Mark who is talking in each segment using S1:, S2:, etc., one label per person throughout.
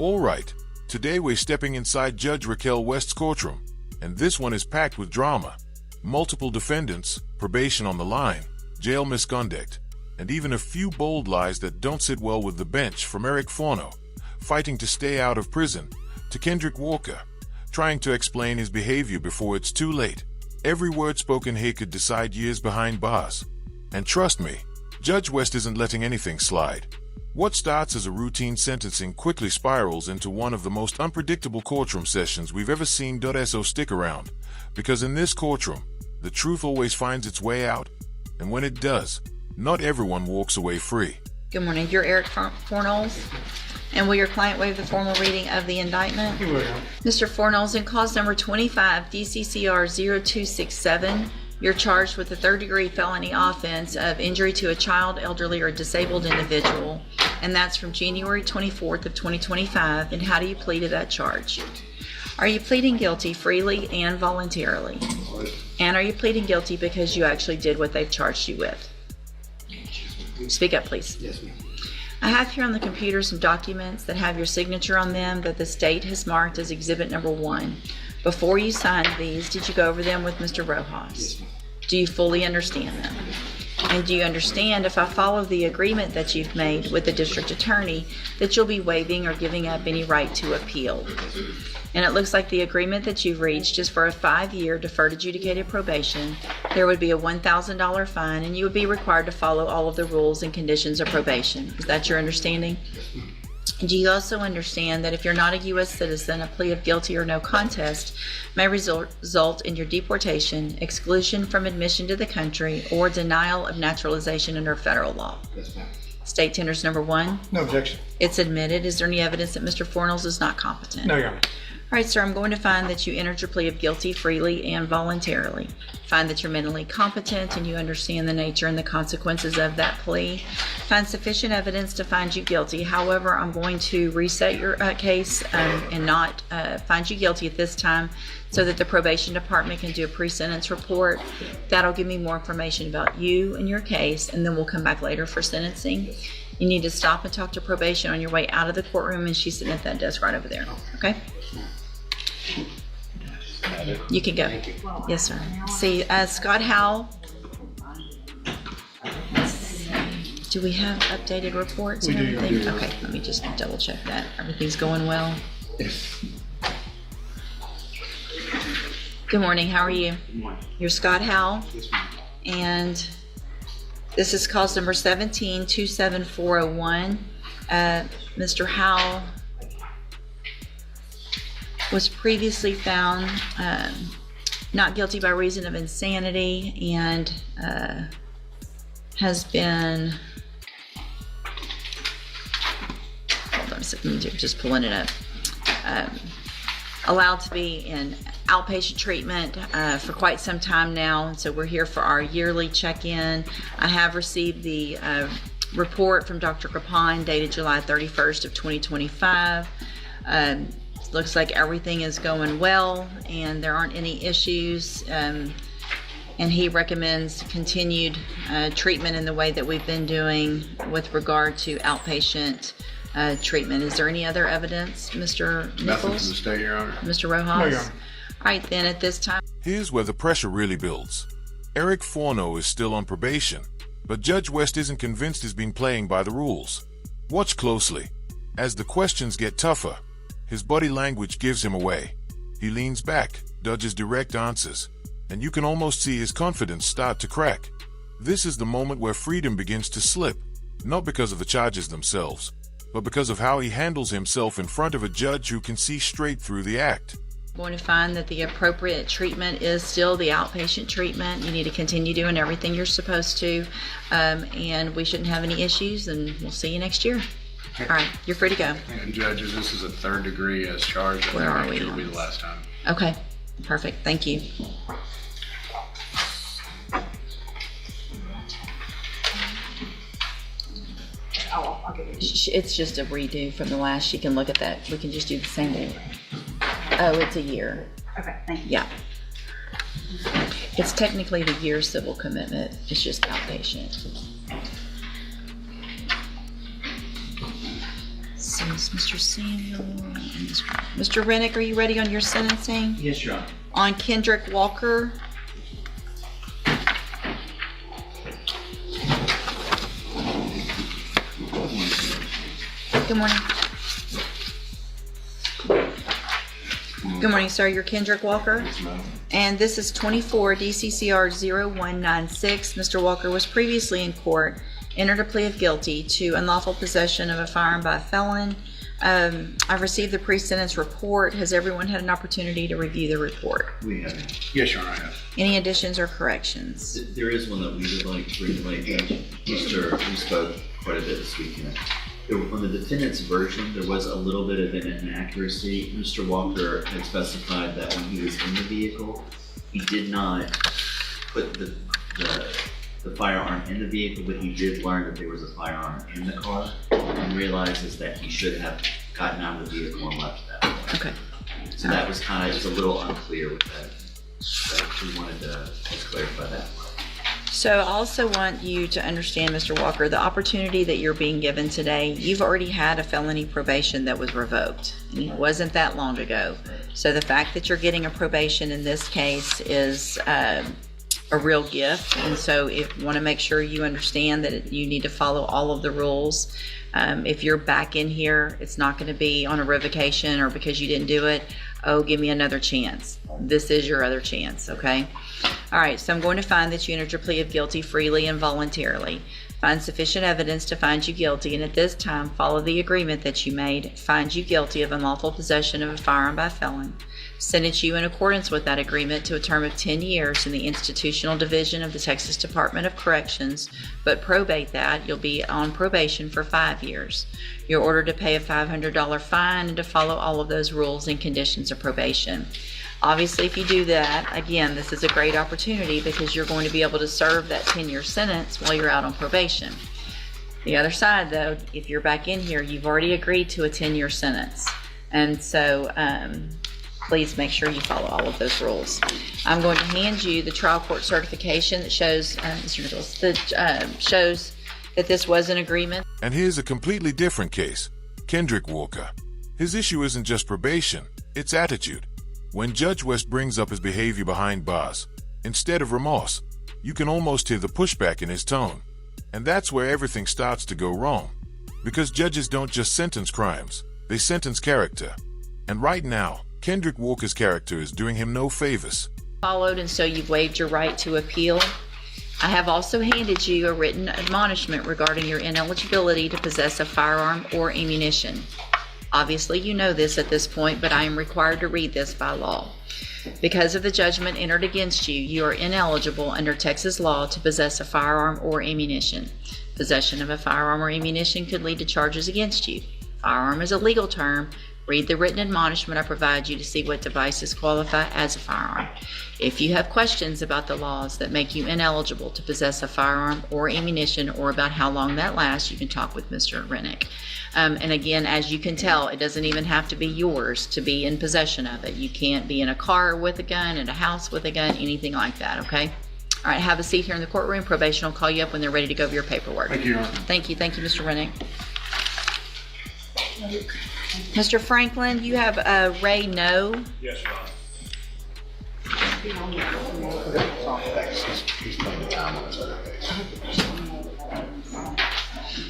S1: Alright, today we're stepping inside Judge Raquel West's courtroom, and this one is packed with drama. Multiple defendants, probation on the line, jail misconduct, and even a few bold lies that don't sit well with the bench, from Eric Forno, fighting to stay out of prison, to Kendrick Walker, trying to explain his behavior before it's too late. Every word spoken here could decide years behind bars. And trust me, Judge West isn't letting anything slide. What starts as a routine sentencing quickly spirals into one of the most unpredictable courtroom sessions we've ever seen. So stick around, because in this courtroom, the truth always finds its way out, and when it does, not everyone walks away free.
S2: Good morning. You're Eric Fornolls. And will your client waive the formal reading of the indictment?
S3: You will.
S2: Mr. Fornolls, in cause number 25 DCCR 0267, you're charged with a third-degree felony offense of injury to a child, elderly, or disabled individual, and that's from January 24th of 2025. And how do you plead to that charge? Are you pleading guilty freely and voluntarily? And are you pleading guilty because you actually did what they've charged you with? Speak up, please.
S3: Yes, ma'am.
S2: I have here on the computer some documents that have your signature on them that the state has marked as exhibit number 1. Before you signed these, did you go over them with Mr. Rojas?
S3: Yes, ma'am.
S2: Do you fully understand them? And do you understand, if I follow the agreement that you've made with the district attorney, that you'll be waiving or giving up any right to appeal? And it looks like the agreement that you've reached is for a 5-year deferred adjudicated probation. There would be a $1,000 fine, and you would be required to follow all of the rules and conditions of probation. Is that your understanding? And do you also understand that if you're not a U.S. citizen, a plea of guilty or no contest may result in your deportation, exclusion from admission to the country, or denial of naturalization under federal law?
S3: Yes, ma'am.
S2: State tenders number 1.
S3: No objection.
S2: It's admitted. Is there any evidence that Mr. Fornolls is not competent?
S3: No, Your Honor.
S2: All right, sir, I'm going to find that you entered your plea of guilty freely and voluntarily. Find that you're mentally competent and you understand the nature and the consequences of that plea. Find sufficient evidence to find you guilty. However, I'm going to reset your case and not find you guilty at this time so that the probation department can do a pre-sentence report. That'll give me more information about you and your case, and then we'll come back later for sentencing. You need to stop and talk to probation on your way out of the courtroom, and she's sitting at that desk right over there. Okay? You can go. Yes, sir. See, Scott Howell. Do we have updated reports and everything? Okay, let me just double check that. Everything's going well.
S3: Yes.
S2: Good morning. How are you?
S3: Good morning.
S2: You're Scott Howell,
S3: Yes, ma'am.
S2: and this is cause number 17-27401. Mr. Howell was previously found not guilty by reason of insanity and has been, hold on a second, just pulling it up, allowed to be in outpatient treatment for quite some time now, and so we're here for our yearly check-in. I have received the report from Dr. Capon dated July 31st of 2025. Looks like everything is going well and there aren't any issues, and he recommends continued treatment in the way that we've been doing with regard to outpatient treatment. Is there any other evidence, Mr. Nichols?
S4: Nothing from the state, Your Honor.
S2: Mr. Rojas?
S3: No, Your Honor.
S2: All right, then at this time.
S1: Here's where the pressure really builds. Eric Forno is still on probation, but Judge West isn't convinced he's been playing by the rules. Watch closely. As the questions get tougher, his body language gives him away. He leans back, dodges direct answers, and you can almost see his confidence start to crack. This is the moment where freedom begins to slip, not because of the charges themselves, but because of how he handles himself in front of a judge who can see straight through the act.
S2: Going to find that the appropriate treatment is still the outpatient treatment. You need to continue doing everything you're supposed to, and we shouldn't have any issues, and we'll see you next year. All right, you're free to go.
S4: And judges, this is a third degree as charged.
S2: Where are we?
S4: It'll be the last time.
S2: Okay, perfect. Thank you. It's just a redo from the last. She can look at that. We can just do the same thing. Oh, it's a year.
S5: Okay, thank you.
S2: Yeah. It's technically the year civil commitment. It's just outpatient. So is Mr. Samuel. Mr. Rennick, are you ready on your sentencing?
S3: Yes, Your Honor.
S2: On Kendrick Walker. Good morning. Good morning, sir. You're Kendrick Walker?
S3: Yes, ma'am.
S2: And this is 24 DCCR 0196. Mr. Walker was previously in court, entered a plea of guilty to unlawful possession of a firearm by a felon. I've received the pre-sentence report. Has everyone had an opportunity to review the report?
S3: We have.
S4: Yes, Your Honor, I have.
S2: Any additions or corrections?
S3: There is one that we would like to bring to light. We spoke quite a bit this weekend. On the defendant's version, there was a little bit of an inaccuracy. Mr. Walker had specified that when he was in the vehicle, he did not put the firearm in the vehicle, but he did learn that there was a firearm in the car and realizes that he should have gotten out of the vehicle and left at that point.
S2: Okay.
S3: So that was kind of just a little unclear with that. So we wanted to just clarify that.
S2: So I also want you to understand, Mr. Walker, the opportunity that you're being given today, you've already had a felony probation that was revoked. It wasn't that long ago. So the fact that you're getting a probation in this case is a real gift. And so if you want to make sure you understand that you need to follow all of the rules. If you're back in here, it's not going to be on a revocation or because you didn't do it. Oh, give me another chance. This is your other chance, okay? All right, so I'm going to find that you entered your plea of guilty freely and voluntarily. Find sufficient evidence to find you guilty, and at this time, follow the agreement that you made. Find you guilty of unlawful possession of a firearm by a felon. Sentence you in accordance with that agreement to a term of 10 years in the Institutional Division of the Texas Department of Corrections, but probate that. You'll be on probation for 5 years. You're ordered to pay a $500 fine and to follow all of those rules and conditions of probation. Obviously, if you do that, again, this is a great opportunity because you're going to be able to serve that 10-year sentence while you're out on probation. The other side, though, if you're back in here, you've already agreed to a 10-year sentence. And so please make sure you follow all of those rules. I'm going to hand you the trial court certification that shows, Mr. Nichols, that shows that this was an agreement.
S1: And here's a completely different case. Kendrick Walker. His issue isn't just probation, it's attitude. When Judge West brings up his behavior behind bars, instead of remorse, you can almost hear the pushback in his tone. And that's where everything starts to go wrong. Because judges don't just sentence crimes, they sentence character. And right now, Kendrick Walker's character is doing him no favors.
S2: Followed, and so you've waived your right to appeal. I have also handed you a written admonishment regarding your ineligibility to possess a firearm or ammunition. Obviously, you know this at this point, but I am required to read this by law. Because of the judgment entered against you, you are ineligible under Texas law to possess a firearm or ammunition. Possession of a firearm or ammunition could lead to charges against you. Firearm is a legal term. Read the written admonishment I provide you to see what devices qualify as a firearm. If you have questions about the laws that make you ineligible to possess a firearm or ammunition or about how long that lasts, you can talk with Mr. Rennick. And again, as you can tell, it doesn't even have to be yours to be in possession of it. You can't be in a car with a gun, in a house with a gun, anything like that, okay? All right, have a seat here in the courtroom. Probation will call you up when they're ready to go over your paperwork.
S4: Thank you, Your Honor.
S2: Thank you, Mr. Rennick. Mr. Franklin, you have Ray No.
S4: Yes, Your Honor.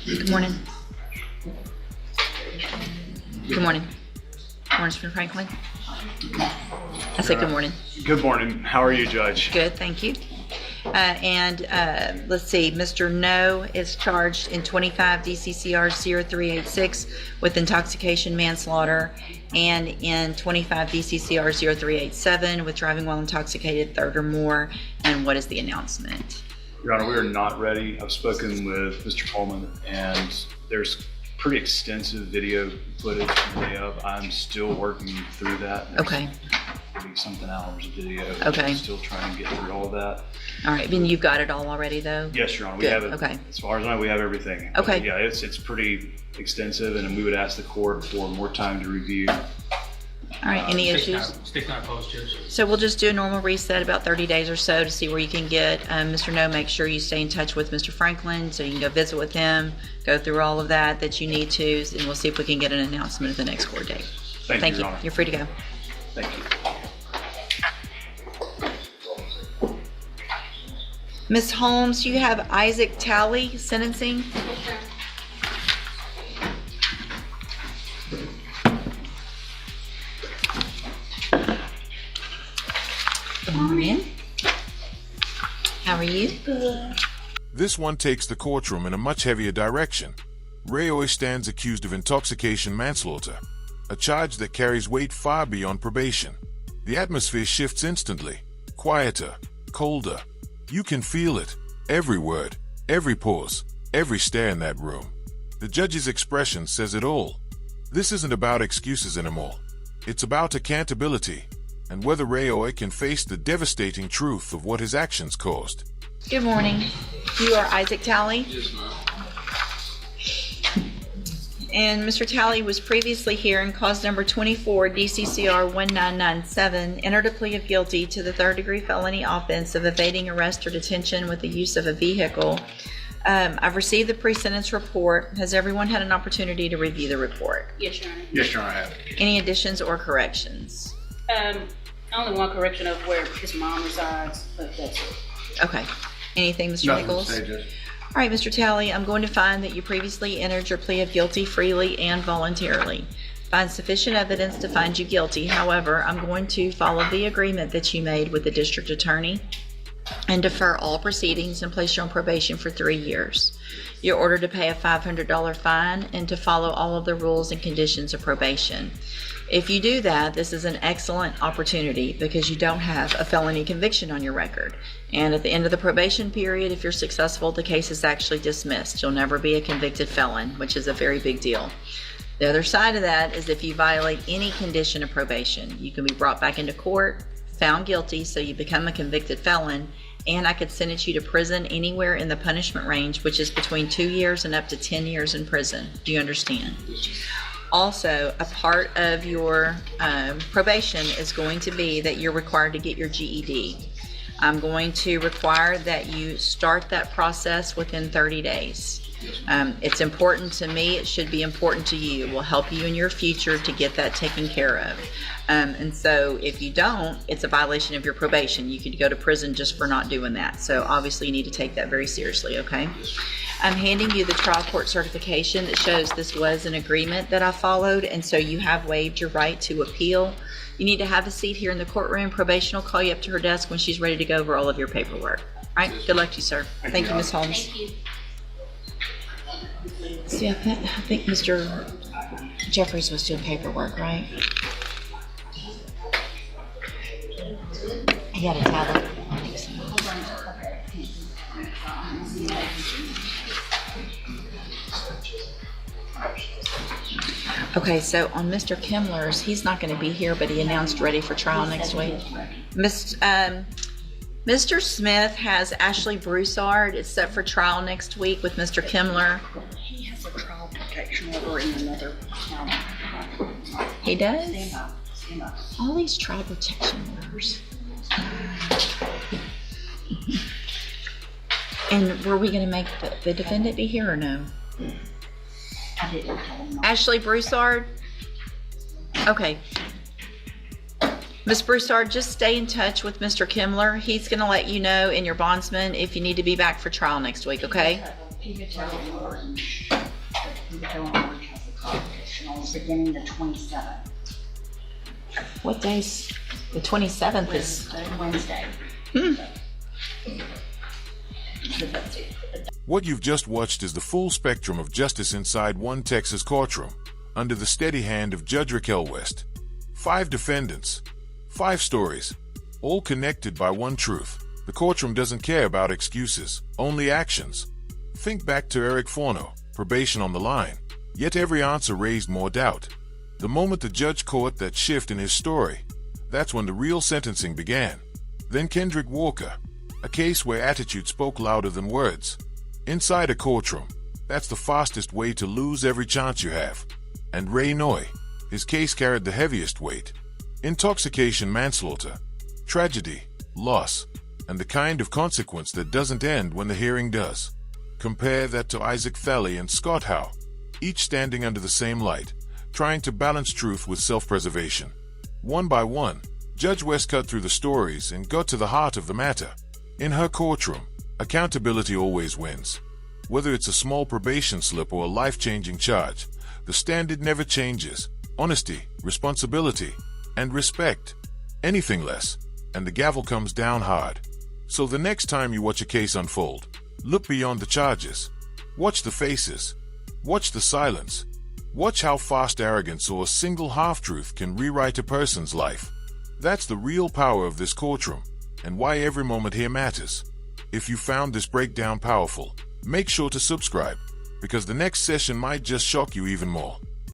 S2: Good morning. Good morning. Morning, Mr. Franklin. I said good morning.
S5: Good morning. How are you, Judge?
S2: Good, thank you. Let's see, Mr. No is charged in 25 DCCR 0386 with intoxication manslaughter and in 25 DCCR 0387 with driving while intoxicated, third or more. And what is the announcement?
S5: Your Honor, we are not ready. I've spoken with Mr. Coleman, and there's pretty extensive video footage from the day of. I'm still working through that. There's
S2: Okay.
S5: 40-something hours of video.
S2: Okay.
S5: I'm still trying to get through all of that.
S2: All right, then you've got it all already, though?
S5: Yes, Your Honor. We
S2: Good,
S5: have it.
S2: okay.
S5: As far as I know, we have everything.
S2: Okay.
S5: But yeah, it's pretty extensive, and we would ask the court for more time to review
S2: All right, any issues?
S6: Stick not opposed, Judge.
S2: So we'll just do a normal reset about 30 days or so to see where you can get. Mr. No, make sure you stay in touch with Mr. Franklin so you can go visit with him, go through all of that you need to, and we'll see if we can get an announcement at the next court date.
S5: Thank you, Your Honor.
S2: You're free to go.
S5: Thank you.
S2: Ms. Holmes, you have Isaac Talley sentencing. Good morning. How are you? Good.
S1: This one takes the courtroom in a much heavier direction. Rayoy stands accused of intoxication manslaughter, a charge that carries weight far beyond probation. The atmosphere shifts instantly, quieter, colder. You can feel it, every word, every pause, every stare in that room. The judge's expression says it all. This isn't about excuses anymore. It's about accountability, and whether Rayoy can face the devastating truth of what his actions caused.
S2: Good morning. You are Isaac Talley?
S4: Yes, ma'am.
S2: And Mr. Talley was previously here in cause number 24, DCCR 1997, entered a plea of guilty to the third-degree felony offense of evading arrest or detention with the use of a vehicle. I've received the pre-sentence report. Has everyone had an opportunity to review the report?
S7: Yes, Your Honor.
S4: Yes, Your Honor, I have.
S2: Any additions or corrections?
S7: Only one correction of where his mom resides, but that's it.
S2: Okay. Anything, Mr.
S4: Nothing to
S2: Nichols?
S4: say, Judge.
S2: All right, Mr. Talley, I'm going to find that you previously entered your plea of guilty freely and voluntarily. Find sufficient evidence to find you guilty. However, I'm going to follow the agreement that you made with the district attorney and defer all proceedings and place you on probation for 3 years. You're ordered to pay a $500 fine and to follow all of the rules and conditions of probation. If you do that, this is an excellent opportunity because you don't have a felony conviction on your record. And at the end of the probation period, if you're successful, the case is actually dismissed. You'll never be a convicted felon, which is a very big deal. The other side of that is if you violate any condition of probation, you can be brought back into court, found guilty, so you become a convicted felon, and I could sentence you to prison anywhere in the punishment range, which is between 2 years and up to 10 years in prison. Do you understand? Also, a part of your probation is going to be that you're required to get your GED. I'm going to require that you start that process within 30 days. It's important to me. It should be important to you. It will help you in your future to get that taken care of. And so if you don't, it's a violation of your probation. You could go to prison just for not doing that. So obviously you need to take that very seriously, okay? I'm handing you the trial court certification that shows this was an agreement that I followed, and so you have waived your right to appeal. You need to have a seat here in the courtroom. Probation will call you up to her desk when she's ready to go over all of your paperwork. All right, good luck to you, sir. Thank you, Ms. Holmes.
S7: Thank you.
S2: See, I think Mr. Jeffries was doing paperwork, right? He had a tablet. I think so. Okay, so on Mr. Kimler's, he's not going to be here, but he announced ready for trial next week. Mr. Smith has Ashley Broussard. It's set for trial next week with Mr. Kimler.
S7: He has a trial protection order in another county.
S2: He does?
S7: Stand up. Stand up.
S2: All these trial protection orders. And were we going to make the defendant be here or no?
S7: I didn't tell him.
S2: Ashley Broussard? Okay. Ms. Broussard, just stay in touch with Mr. Kimler. He's going to let you know in your bondsman if you need to be back for trial next week, okay?
S7: He could tell him Orange. He could tell him Orange has a trial protection on beginning the 27th.
S2: What day's? The 27th is...
S7: Wednesday. So that's it.
S1: What you've just watched is the full spectrum of justice inside one Texas courtroom, under the steady hand of Judge Raquel West. 5 defendants, 5 stories, all connected by one truth. The courtroom doesn't care about excuses, only actions. Think back to Eric Forno, probation on the line, yet every answer raised more doubt. The moment the judge caught that shift in his story, that's when the real sentencing began. Then Kendrick Walker, a case where attitude spoke louder than words. Inside a courtroom, that's the fastest way to lose every chance you have. And Ray Noy, his case carried the heaviest weight. intoxication, manslaughter, tragedy, loss, and the kind of consequence that doesn't end when the hearing does. Compare that to Isaac Thalley and Scott Howe, each standing under the same light, trying to balance truth with self-preservation. One by one, Judge West cut through the stories and got to the heart of the matter. In her courtroom, accountability always wins. Whether it's a small probation slip or a life-changing charge, the standard never changes. Honesty, responsibility, and respect. Anything less, and the gavel comes down hard. So the next time you watch a case unfold, look beyond the charges. Watch the faces. Watch the silence. Watch how fast arrogance or a single half-truth can rewrite a person's life. That's the real power of this courtroom, and why every moment here matters. If you found this breakdown powerful, make sure to subscribe, because the next session might just shock you even more.